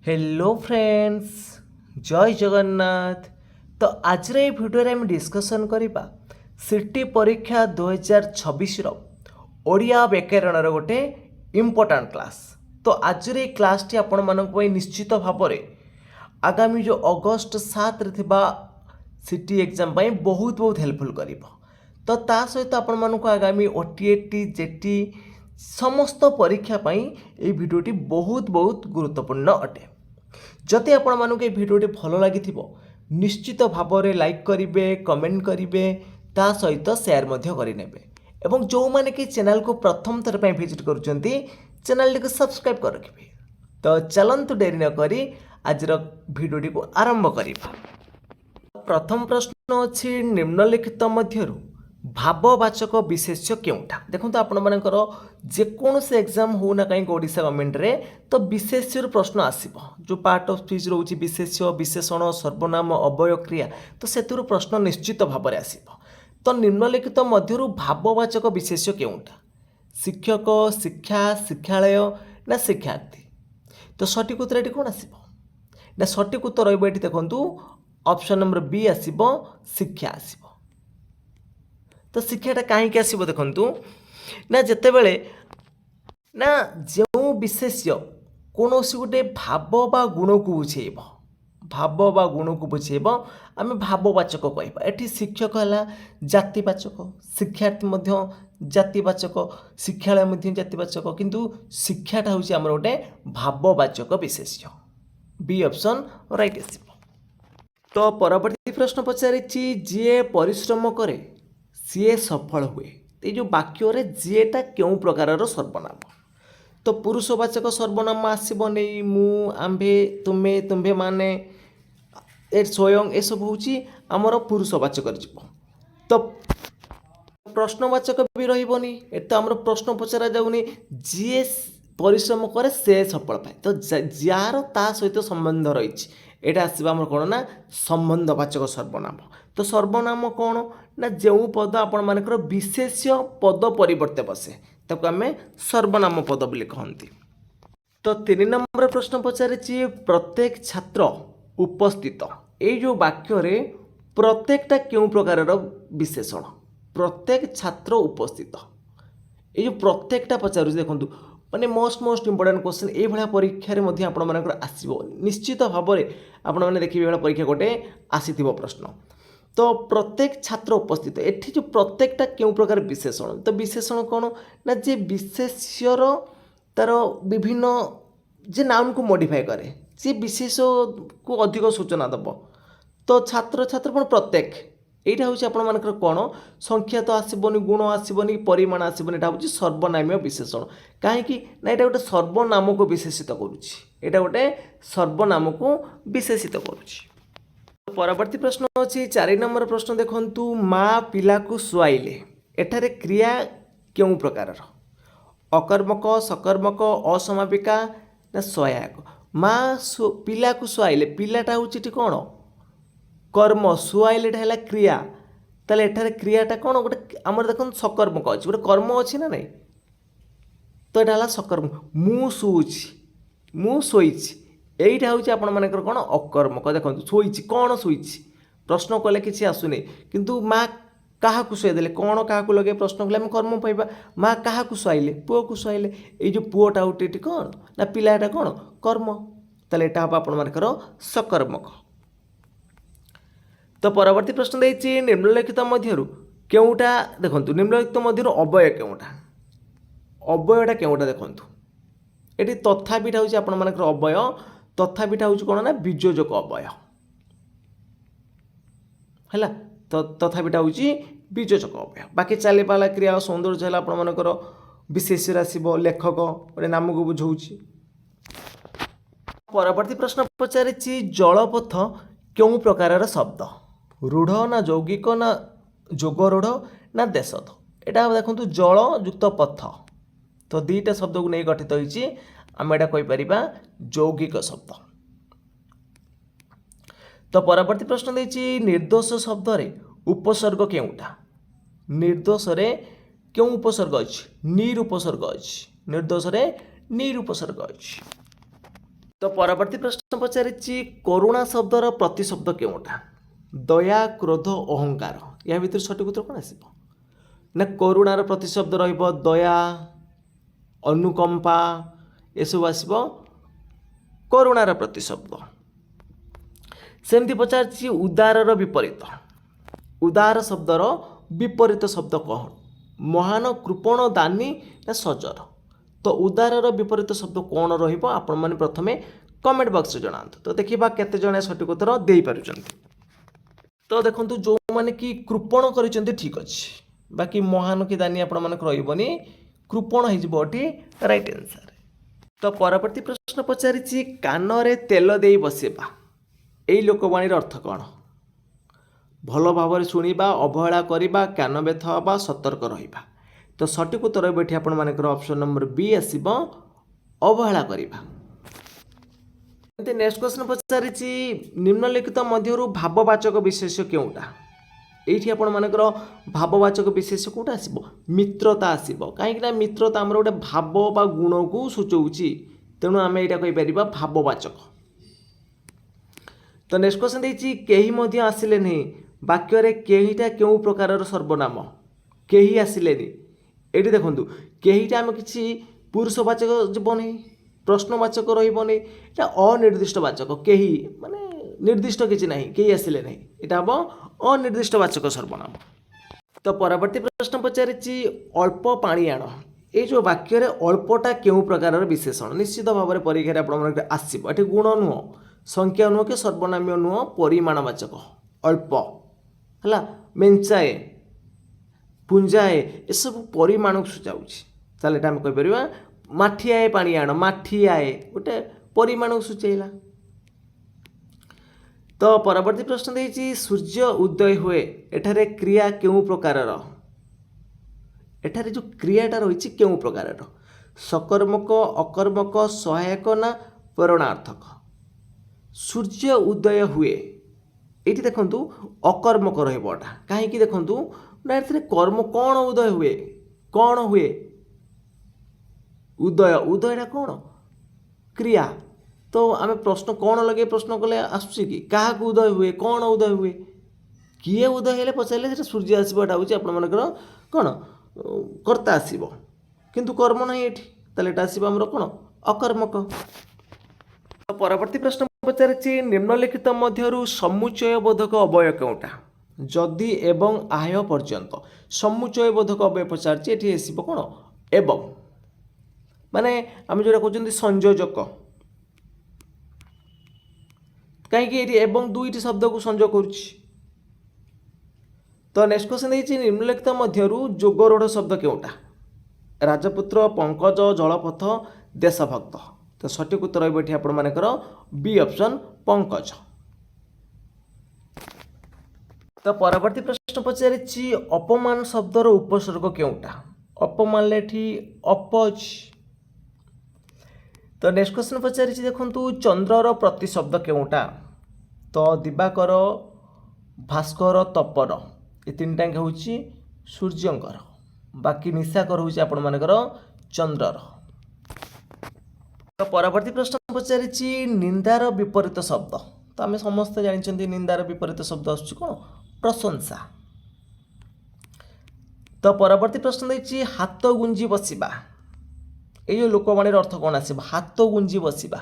Hello friends, जय जगन्नाथ। तो आज ये भिडियो आम डिस्कसन करवा सिटी परीक्षा 2026 ओडिया व्याकरण गोटे इम्पोर्टाट क्लास। तो आज ये क्लास टी आपण मानक निश्चित भाव में आगामी जो अगस्ट 7 रे थिबा सिटी एग्जाम बहुत बहुत हेल्पफुल कर। तो ता सहित आपण मानक आगामी ओटीएटी जेटी समस्त परीक्षा ये भिडियोटी बहुत बहुत गुरुत्वपूर्ण अटे। जदि आपण मानक ये भिडियोटी भल लगी निश्चित भाव में लाइक करेंगे, कमेंट करेंगे, ता सहित शेयर करेंगे। एवं जो मैंने कि चैनल को प्रथम थर पर विजिट करुँच चैनल को सब्सक्राइब कर रखिए। तो चलतु डेरी न करी आज भिडियोटी को आरंभ करवा। प्रथम प्रश्न अच्छी निम्नलिखित मध्यरु भाववाचक विशेष्य केउटा। देखो आपण मानकर जेकोसी एग्जाम हो ना कहीं ओडिशा गवर्नमेंट रे तो विशेष्य प्रश्न आसीबो। जो पार्ट ऑफ स्पीच रोची विशेष्य, विशेषण, सर्वनाम, अव्यय क्रिया, तो सेतुर प्रश्न निश्चित भाव में आसीबो। तो निम्नलिखित मध्यरु भाववाचक विशेष्य केउटा? शिक्षक, शिक्षा, शिक्षालय ना शिक्षार्थी। तो सठिक उत्तर ये कौन आसीबो ना सठिक उत्तर रहिबो एठी देखंतु ऑप्शन नंबर बी आसीबो, शिक्षा आसीबो। तो शिक्षाटा कहीं आसो देखु ना जिते बड़े ना जो विशेष्य कौन गोटे भाव बा गुण को बुझेब, भाव बा गुण को बुझेब आम भाववाचक कहवा। एटी शिक्षक है जातिवाचक, शिक्षार्थी जातिवाचक, शिक्षालय जातिवाचक, किंतु शिक्षाटा हूँ आम गोटे भाववाचक विशेष्य। बी ऑप्शन राइट आस। तो परवर्ती प्रश्न पचारि जी परिश्रम करे सी सफल हुए। ये जो वाक्य जीटा क्यों प्रकार सर्वनाम? तो पुरुषवाचक सर्वनाम आसब नहीं, मु, आम्भे, तुम्हे, तुम्भे माने, स्वयं, ये सब हूँ आमर पुरुषवाचक। तो प्रश्नवाचक भी रही तो आमर प्रश्न पचरा जाऊनी जी परिश्रम करे से सफल पाए। तो जार ता सहित संबंध रही एटा आसवा आमर कौन ना संबंधवाचक सर्वनाम। तो सर्वनाम कौन ना जो पद आपण मानकर विशेष्य पद परिवर्ते बसे ताको आमे सर्वनाम पद बोली कहंती। तो 3 नंबर प्रश्न पचारि प्रत्येक छात्र उपस्थित। ये जो वाक्य रे प्रत्येकटा क्यों प्रकार विशेषण? प्रत्येक छात्र उपस्थित। ये जो प्रत्येकटा पचारू देखो माने मोस्ट इंपोर्टेंट क्वेश्चन ये भाया परीक्षा आपण मानकर आसीबो निश्चित भाव में। आपण माने देखिए परीक्षा गोटे आसीथिबो प्रश्न। तो प्रत्येक छात्र उपस्थित एठी जो प्रत्येकटा क्यों प्रकार विशेषण? तो विशेषण कौन ना जे विशेष्यर तार विभिन्न जे नाउन को मॉडिफाई करे, जे विशेष को अधिक सूचना दब। तो छात्र छात्र कौन प्रत्येक यहाँ हूँ आपण मानकर कौन संख्या तो आसबनी, गुण आसबनी, परिमाण आसबनी, यहाँ हूँ सर्वनाम्य विशेषण। कहीं ना यहाँ गोटे सर्वनाम को विशेषित करुच्ची, यहाँ गोटे सर्वनाम को विशेषित करुच्ची। परवर्ती प्रश्न अच्छी 4 नंबर प्रश्न देखु माँ पिला को शुआइले। एठारे क्रिया क्यों प्रकार? अकर्मक, सकर्मक, असमापिका ना सहायक? माँ पिला को शुआइले, पिलाटा हूँ कौन कर्म, शुआइले है क्रिया। ताले एठारे क्रियाटा कौन गोटे आमर देख सकर्मक अच्छी गोटे कर्म अच्छी ना नहीं। तो यहाँ सकर्म मु शुची, मु शोची, यहीटा हूँ आपण मानकर कौन अकर्मक। देखो शोची कौन शोची प्रश्न कले कि आसुनी, किंतु माँ क्या शुआईदे कौन क्या लगे प्रश्न कले आम कर्म पाइबा। माँ क्या शुआइले, पुओ को शुआइले। ये जो पुओटा उठी कौन ना पिलाटा कौन कर्म। ताले एटा हम आपण मानकर सकर्मक। तो परवर्ती प्रश्न देछि निम्नलिखित मध्यरु केउटा देखंतु निम्नलिखित मध्यरु अव्यय केउटा? अव्ययटा केउटा देखंतु एटी तथापिटा हूँ आपण मानकर अव्यय। तथापिटा हूँ कौन ना बीजोजक अव्यय है। तो तथापिटा हूँ बीजोजक अव्यय। बाकी चली पाला क्रिया सौंदर्य है आपण मानकर विशेष आसब लेखक गोटे नाम को बुझाऊँ। परवर्ती प्रश्न पचारि जलपथ क्यों प्रकार शब्द? रूढ़ ना यौगिक ना जोगरूढ़ ना देशद? यहाँ देखो जल युक्त पथ। तो दीटा शब्द को नहीं गठित होती आम एटा कहीपर यौगिक शब्द। तो परवर्ती प्रश्न देछि निर्दोष शब्द रे उपसर्ग केउटा? निर्दोष रे क्यों उपसर्ग अच्छी? नीर उपसर्ग अच्छी। निर्दोष रे नीर उपसर्ग अच्छी। तो परवर्ती प्रश्न पचारिछि करुणा शब्दर प्रतिशब्द केउटा दया क्रोध अहंकार या भितर सठिक उत्तर कौन आसिब ना करुणार प्रतिशब्द रहिब दया अनुकंपा एसबू आसिब करुणार प्रतिशब्द सेमती पचार उदारर विपरीत उदार शब्दर विपरीत शब्द कौन महान कृपण दानी ना सजर तो उदारर विपरीत शब्द कौन रहिबो आपण माने प्रथमे कमेंट बॉक्स रे जणांतु तो देखिबा केते जणे सठिक उत्तर देई पारुचंती तो देखंतु जो माने कि कृपण करिसंती ठीक अछि बाकी महान कि दानी आपण माने रहिबोनी कृपण हे जिवोटी राइट आंसर तो परवर्ती प्रश्न पचारिछि कानरे तेल देई बसेबा एई लोकवाणीर अर्थ कौन भल भाव शुणा अवहेला करवा कान व्यथ हवा सतर्क रहिबा तो सठिक उत्तर बैठी आपण मानकर ऑप्शन नंबर बी आसीबो अवहेला करवा नेक्स्ट क्वेश्चन पचारिछि निम्नलिखित मध्यरु भाववाचक विशेष्य केउटा एठी आपण मानकर भाववाचक विशेष्य कोटा आसीबो मित्रता आसीबो काहेकि ना मित्रता हमर गोटे भाव बा गुण को सूचौछि तेणु आमे एटा कहि परिबा भाववाचक तो नेक्स्ट क्वेश्चन देछि केही मध्य आसिले नहीं वाक्य रे केहीटा केउ प्रकारर सर्वनाम केही आसिलेनी एठी देखंतु केहीटा आमे किछि पुरुषवाचक जीवनी प्रश्नवाचक रहिबनी एटा अनिर्दिष्टवाचक केही माने निर्दिष्ट किछि नाही केही आसिले नाही एटा हबो अनिर्दिष्टवाचक सर्वनाम तो परवर्ती प्रश्न पचारिछि अल्प पानी आण ए जो वाक्य रे अल्पटा केउ प्रकारर विशेषण निश्चित भाव में परीक्षा रे आपण माने आसीबो एठी गुण नुह संख्या नुह कि सर्वनाम्य नुह परिमाणवाचक अल्प हला मेंचाए पुंजाए ये सब परिमाण को सूचाऊँच ताले आम कहीपर माठियाए पानी आण माठियाए गोटे परिमाण को सूचेला तो परवर्ती प्रश्न देछि सूर्य उदय हुए एठारे क्रिया केउ प्रकारर एठारे जो क्रियाटा रही केउ प्रकारर सकर्मक अकर्मक सहायक ना प्रेरणार्थक सूर्य उदय हुए ये देखु अकर्मक रहा कहीं देखु ना कर्म कौन उदय हुए कौन हुए उदय उदयटा कौन क्रिया तो आम प्रश्न कौन लगे प्रश्न कले आसुची कि क्या उदय हुए कौन उदय हुए किए उदय हेले पचारे सूर्य आसवाटा हूँ आपर कौन कर्ता आसब किंतु कर्म ना ये आसम कौन अकर्मक परवर्ती प्रश्न पचारि निम्नलिखित मध्यरु समुच्चय बोधक अवय केउटा जदि एवं आय पर्यंत समुच्चय बोधक अवय पचारि एठी आसीबो कोन एवं माने आम जोटा कहते संयोजक कहीं एवं दुईटी शब्द को संयोग करुच्ची तो नेक्स्ट क्वेश्चन देछि निम्नलिखित मध्यरु जोगरूढ़ शब्द केउटा राजपुत्र पंकज जलपथ देशभक्त तो सठिक उत्तर बैठी आपण मानकर बी ऑप्शन पंकज तो परवर्ती प्रश्न पचारि अपमान शब्दर उपसर्ग केउटा अपमान लेठी अपज तो नेक्स्ट क्वेश्चन पचारि देखंतु चंद्रर प्रतिशब्द केउटा तो दिवाकर भास्कर तपर ये तीन टाइम हूँ सूर्यंकर बाकी निशाकर हूँ आपण मानकर चंद्रर तो परवर्ती प्रश्न पचारि निंदार विपरीत शब्द तो आम समस्त जानते निंदार विपरीत शब्द आसुची कौन प्रशंसा तो परवर्ती प्रश्न देछि हाथ गुंजी बसिबा ये लोकवाणी अर्थ कौन आसब हाथ गुंजी बसिबा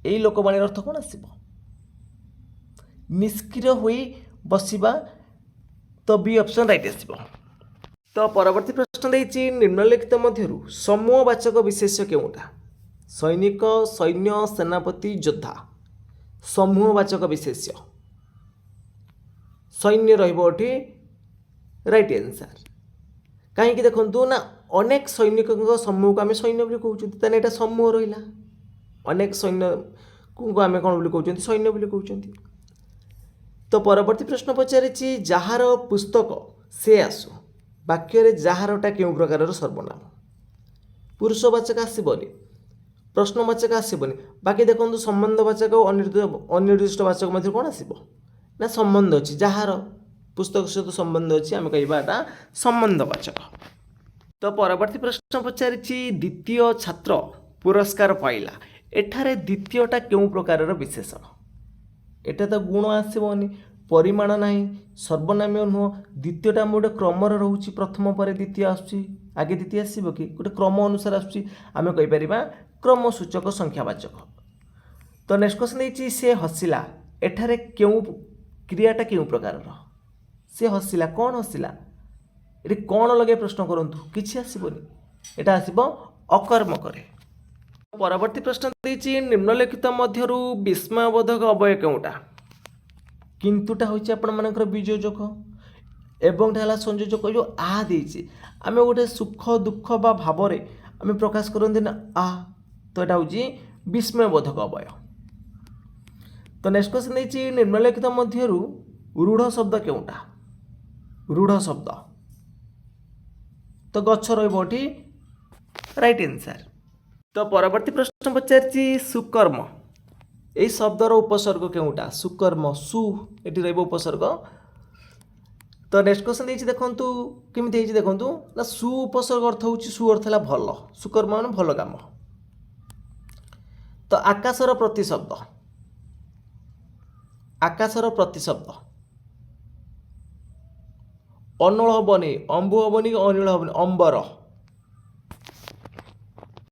यही लोकवाणी अर्थ कौन आसब निष्क्रिय हुई बसिबा तो बी ऑप्शन राइट आसब तो परवर्ती प्रश्न देछि निम्नलिखित मध्यरु समूहवाचक विशेष्य केउटा सैनिक सैन्य सेनापति योद्धा समूहवाचक विशेष्य सैन्य रही राइट आंसर कहीं देखु ना अनेक सैनिक समूह को आम सैन्य बोली कहते यहाँ समूह रहा अनेक सैन्य को आम कौन बोली कहते सैन्य बोली कहते तो परवर्ती प्रश्न पचारि जार पुस्तक से आसु वाक्य जारटा क्यों प्रकार सर्वनाम पुरुषवाचक आसबनी प्रश्नवाचक आसबनी बाकी देखो संबंधवाचक और अनिर्दिष्टवाचक मध्य कौन आसब ना संबंध अच्छी जार पुस्तक सहित संबंध अच्छी आम कहवाटा संबंधवाचक तो परवर्ती प्रश्न पचारि द्वितीय छात्र पुरस्कार पाइला एठारे द्वितीयटा केउं प्रकारर विशेषण एटा तो गुण आसबनी परिमाण नाही सर्वनाम्य नुह द्वितीयटा गोटे क्रम रोचे प्रथम पर द्वितीय आसुची आगे द्वितीय आसब कि गोटे क्रम अनुसार आसुची आम कहीपर क्रमसूचक संख्यावाचक। तो नेक्स्ट क्वेश्चन देछि से हसिला एठारे केउं क्रियाटा केउं प्रकारर से हसिला कौन हसिला ये कौन लगे प्रश्न करंतु किछि आसबनी एटा आसब अकर्मकरे। परवर्ती प्रश्न देछि निम्नलिखित मध्यरु विस्मयबोधक अवय केउटा किंतुटा होछि आपण मानकर वियोजक एवं ढाला संयोजक जो आ देछि आमे गोटे सुख दुख बा भावरे आमे प्रकाश करंदी ना आ तो एटा होछि विस्मयबोधक अवय। तो नेक्स्ट क्वेश्चन देछि निम्नलिखित मध्यरु रूढ़ शब्द केउटा रूढ़ शब्द तो गच्छ रहइबो एठी राइट आंसर। तो परवर्ती प्रश्न पचारि सुकर्म यही शब्दर उपसर्ग केउटा सुकर्म सु एटी रहइबो उपसर्ग। तो नेक्स्ट क्वेश्चन देछि देखंतु केमिति हेछि देखंतु ना सु उपसर्ग अर्थ होछि सु अर्थ हला भल सुकर्म माने भल काम। तो आकाशर प्रतिशब्द अनल हबनी अंबु हबनी अनिल हबनी अंबर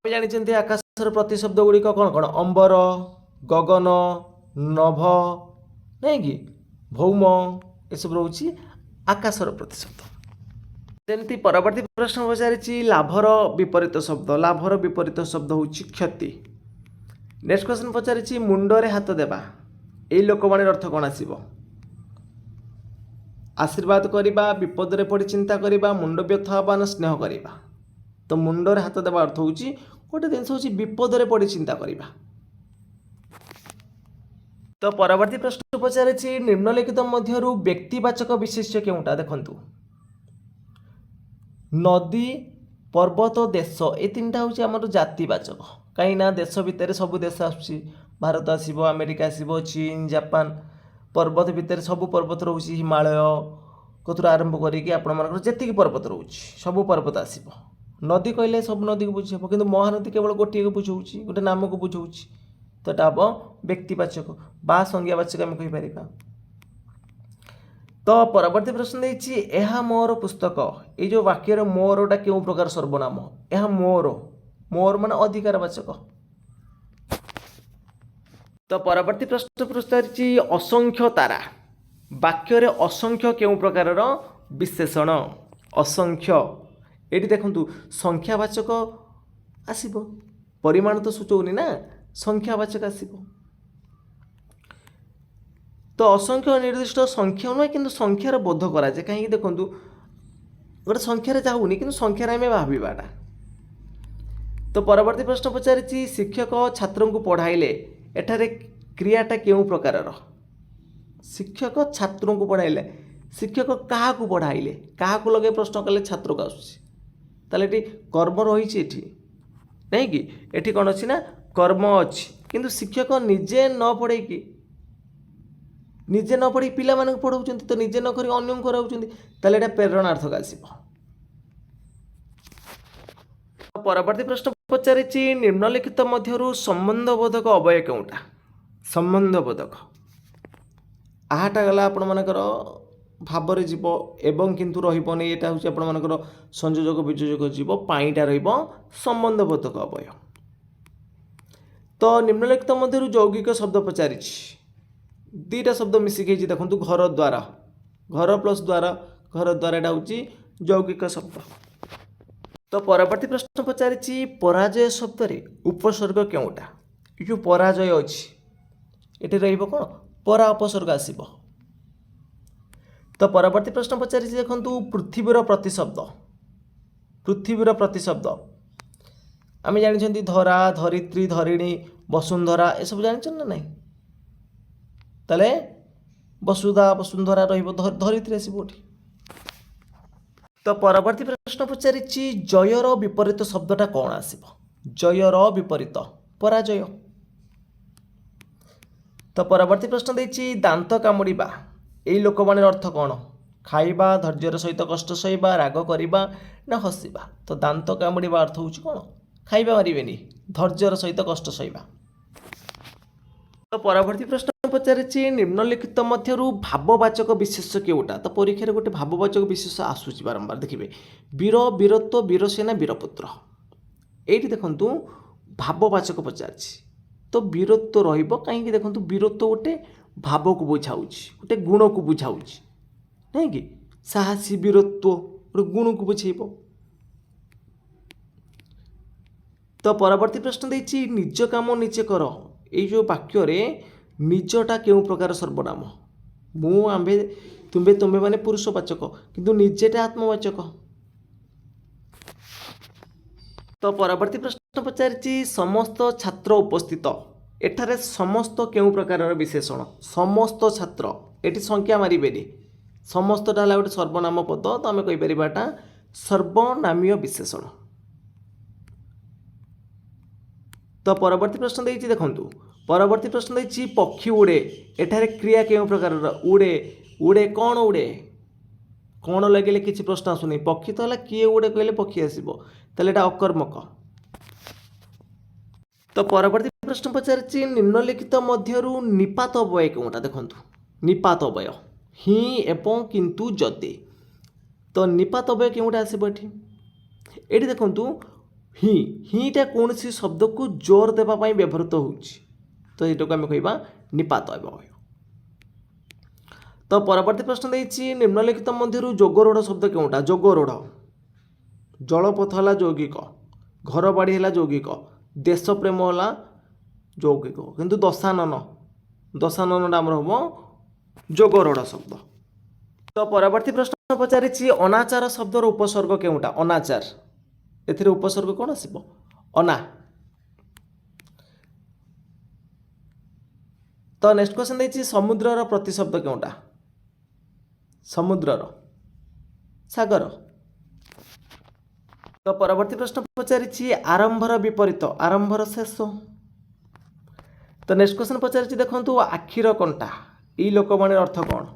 जानते आकाशर प्रतिशब्द गुड़िक कौन कौन अंबर गगन नभ नहीं कि भौम ये सब रोचे आकाशर प्रतिशब्द। सेमती परवर्ती प्रश्न पचारि लाभर विपरीत शब्द हूँ क्षति। नेक्स्ट क्वेश्चन पचारि मुंडरे हाथ देवा यही लोकवाणी अर्थ कौन आसब आशीर्वाद करवा विपदरे पड़ी चिंता करवा मुंड व्यथा हवा ना स्नेह करवा। तो मुंडरे हाथ देवा अर्थ हूँ गोटे जिन हूँ विपदरे पड़ी चिंता करवा। तो परवर्ती प्रश्न पचारि निम्नलिखित मध्यरु व्यक्तिवाचक विशेष्य केउटा देखंतु नदी पर्वत देश ये तीन टा हूँ आमर जातिवाचक कहीं ना देश भितर सब देश आसुची भारत आसब अमेरिका आसब चीन जापान पर्वत भितर सब पर्वत रोचे हिमालय कतुर आरंभ करके आपण जी पर्वत रोचे सब पर्वत आसब। नदी कहले सब नदी को बुझे कि महानदी केवल गोटे को बुझाऊँच गोटे नाम को बुझाऊँच तो यहाँ हम व्यक्तिवाचक बा संज्ञावाचक आम कहीपर। तो परवर्ती प्रश्न देछि एहा मोर पुस्तक ये जो वाक्यर मोरटा क्यों प्रकार सर्वनाम यह मोर मोर मान अधिकारवाचक। तो परवर्ती प्रश्न पचारि असंख्य तारा वाक्य असंख्य क्यों प्रकार विशेषण असंख्य ये देखु संख्यावाचक आसब परिमाण तो सूचौनी ना संख्यावाचक आसब। तो असंख्य निर्दिष्ट संख्या नुहे कि संख्यार बोध कराए कहीं देखूँ गोटे संख्यार जाऊनी कि संख्यार आम भावाटा। तो परवर्ती प्रश्न पचारि शिक्षक छात्र को पढ़ाइले एठारे क्रियाटा क्यों प्रकार शिक्षक छात्र को पढ़ाइले शिक्षक क्या पढ़ाइले क्या लगे प्रश्न कले छात्र को आसूँ ताले ये कर्म रही नहीं कि एठी कौन अच्छी ना कर्म अच्छी किंतु शिक्षक निजे न पढ़े कि निजे न पढ़ी पिला मानक पढ़ाऊँ तो निजे न कर अन्य कराऊँ प्रेरणार्थक आसब। परवर्ती प्रश्न पचारि निम्नलिखित मध्यरु संबंधबोधक अवय केउटा संबंधबोधक आहाटा गला आपण मानकर भावरे जीव एवं किंतु रहिबनी एटा होची आपण मानकर संयोजक वियोजक जीव पाईटा रहिबो संबंधबोधक अवय। तो निम्नलिखित मध्यरु यौगिक शब्द पचारि दीटा शब्द मिसिक देखु घर द्वारा घर प्लस द्वारा घर द्वारा एटा होची यौगिक शब्द। तो परवर्ती प्रश्न पचारि पराजय शब्द रे उपसर्ग केउटा जो पराजय अच्छी ये रहिबो कोन परा उपसर्ग आसीबो। तो परवर्ती प्रश्न पचारि देखंतु पृथ्वीर प्रतिशब्द आम जानी धरा धरित्री धरिणी वसुंधरा ये सब जान ना नहीं ताले वसुधा वसुंधरा रहिबो धरित्री आसीबो। तो परवर्ती प्रश्न पचारि जयर विपरीत शब्दटा कौन आसीबो जयर विपरीत पराजय। तो परवर्ती प्रश्न देछि दांत कामुड़ीबा यही लोकवाणी अर्थ कौन खाइबा धैर्यर सहित कष्ट सहिबा राग करवा ना हसिबा। तो दांत कामुड़ीबा अर्थ होछि कौन खाइबा मारिबेनी धैर्यर सहित कष्ट सहिबा। तो परवर्ती प्रश्न पचारिछि निम्नलिखित मध्यरु भाववाचक विशेष केउटा। तो परीक्षा रे गोटे भाववाचक विशेष आसुची बारंबार देखिए वीर वीरत्व वीरसेना वीरपुत्र एठी देखंतु भाववाचक पचारिछि तो वीरत्व रहिबो काहेकि देखंतु वीरत्व गोटे भाव को बुझाउछि गोटे गुण को बुझाउछि नहीं कि साहसी वीरत्व गोटे गुण को बुझेइबो। तो परवर्ती प्रश्न देछि निज काम निजे कर ये जो वाक्य रे निजटा केउ प्रकार सर्वनाम मु आम्भे तुम्बे तुम्बे माने पुरुषवाचक किंतु निजेटा आत्मवाचक। तो परवर्ती प्रश्न पचारिछि समस्त छात्र उपस्थित एठारे समस्त केउ प्रकार विशेषण समस्त छात्र एटी संख्या मारिबेनी समस्त डाला गोटे सर्वनाम पद तो आम कहि परिबाटा सर्वनामीय विशेषण। तो परवर्ती प्रश्न देछि देखंतु परवर्ती प्रश्न देछि पक्षी उड़े एठारे क्रिया केउ प्रकार उड़े उड़े कौन लगे किसी प्रश्न आसुनी पक्षी तो है किए उड़े कहले पक्षी आसो ताले एटा अकर्मक। तो परवर्ती प्रश्न पचारिछि निम्नलिखित मध्यरु निपात अव्यय केउटा देखंतु निपात अव्यय हि एवं किंतु जदि तो निपात अव्यय केउटा आसीबो एठी देखंतु हिटा कौन सी शब्द को जोर देवा व्यवहृत होउछि तो ये आम कहवा निपात अव्यय। तो परवर्ती प्रश्न देछि निम्नलिखित मध्यरु जोगरोढ़ शब्द केउटा जोगरोढ़ जलपथ है यौगिक घर बाड़ी है यौगिक देश प्रेम है यौगिक किंतु दशानन आमर हम जोगरोढ़ शब्द। तो परवर्ती प्रश्न पचारिछि अनाचार शब्दर उपसर्ग केउटा अनाचार एथिरे उपसर्ग कौन आसिबो अना। तो नेक्स्ट क्वेश्चन देछि समुद्रर प्रतिशब्द केउटा समुद्रर सागर। तो परवर्ती प्रश्न पचारिछि आरंभर विपरीत आरंभर शेष। तो नेक्स्ट क्वेश्चन पचारिछि देखंतु आखिर कंटा ई लोकवाणी अर्थ कौन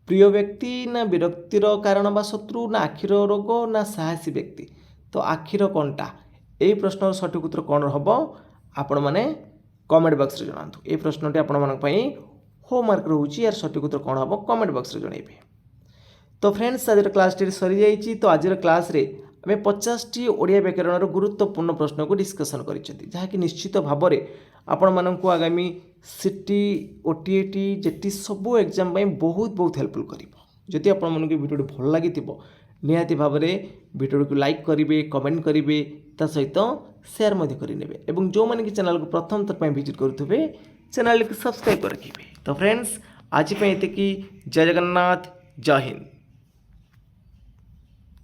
प्रिय व्यक्ति ना विरक्तिर कारण बा शत्रु ना आखिर रोग ना साहसी व्यक्ति। तो आखिर कंटा यही प्रश्न सठिक उत्तर कौन हम आपण मैंने कमेंट बॉक्स रे जणातु ये प्रश्नटी आपण मानक पई होमवर्क रोची यार सठिक उत्तर कौन हम कमेंट बॉक्स रे जणाइबे। तो फ्रेंड्स आज क्लास टी सरी जाइए तो आज क्लास रे आम 50टी ओडिया व्याकरण गुरुत्वपूर्ण प्रश्न को डिस्कसन करिसेंती जहाँकि निश्चित भाव में आपण मानक आगामी सीटी ओटीएटी जेटी सबू एग्जाम बहुत बहुत हेल्पफुल करिवो। जदि आपण मानक वीडियो भल लगी निहाती भाव में वीडियो को लाइक करेंगे कमेंट करेंगे ता सहित शेयर करेंगे एवं जो मैंने कि चैनल को प्रथम थर पर विजिट करुवे चैनल को सब्सक्राइब कर रखिए। तो फ्रेंड्स आज जय जगन्नाथ जय हिंद।